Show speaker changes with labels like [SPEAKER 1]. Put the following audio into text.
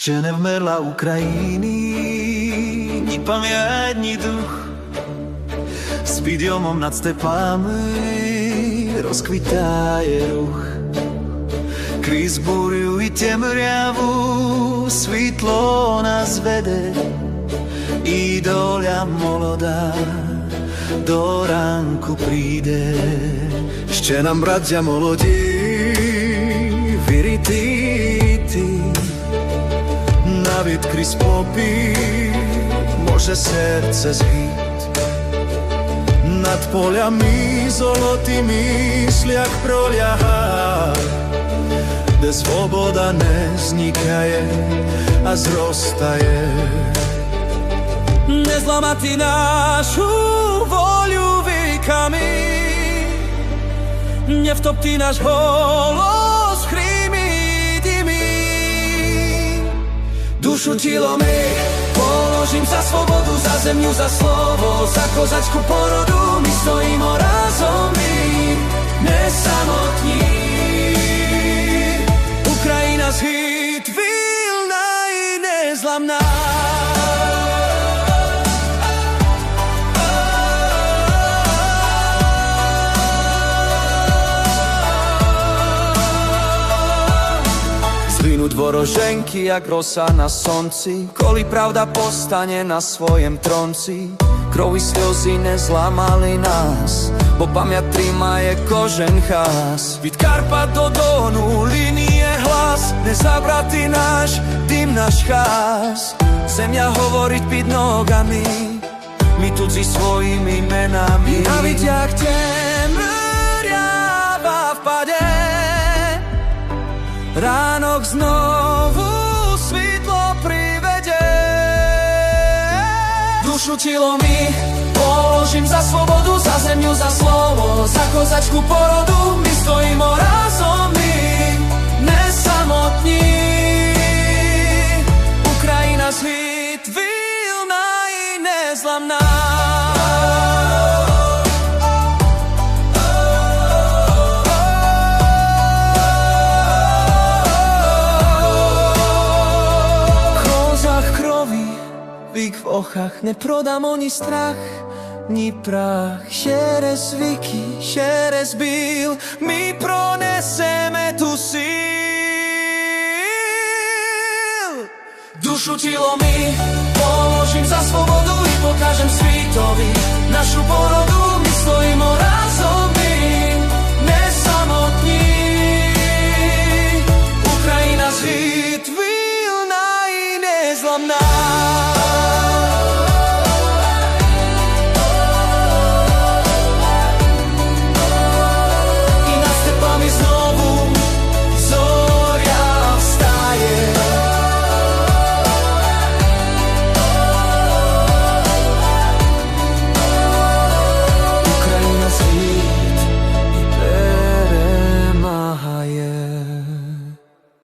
[SPEAKER 1] Ще не вмерла України ні пам'ять, ні дух. З підйомом над степами розквітає рух. Крізь бурю і темряву світло нас веде, і доля молода до ранку прийде. Ще нам, браття молоді, вірити йти, навіть крізь попіл може серце згить. Над полями золотими шлях проляга, де свобода не зникає, а зростає.
[SPEAKER 2] Не зламати нашу волю віками, не втопти наш голос в хримі димі. Душу тіло ми положим за свободу, за землю, за слово, за козацьку породу. Ми стоїмо разом, ми не самотні. Україна схід, вільна і незламна. Zvinúť вороженьky, jak rosa na sonci, коли правда постане на своjem tronci. Krov i sljozy nezlamali nás, bo pamiat trímaje kožen chás. Від Карпат до Дону línie hlas, nezabratý náš dym, náš chás. Zemľa hovoriť pід nogami, my tudzi svojimi menami. A viď jak temrjava vpade, ránok znovu svitlo privede. Dušu telo mi položím za svobodu, za zemľu, za slovo, za kozačku porodu. My stojíme razom, my nesamotní. Ukrajina svit, vilná i nezlamná. V ochach neprodám oni strach, ni prach. Šeres Viki, šeres Bill, my proneseme tu síl. Dušu telo mi položím za svobodu i pokažem svitovi našu porodu. My stojíme razom, my nesamotní. Ukrajina svit, vilná i nezlamná.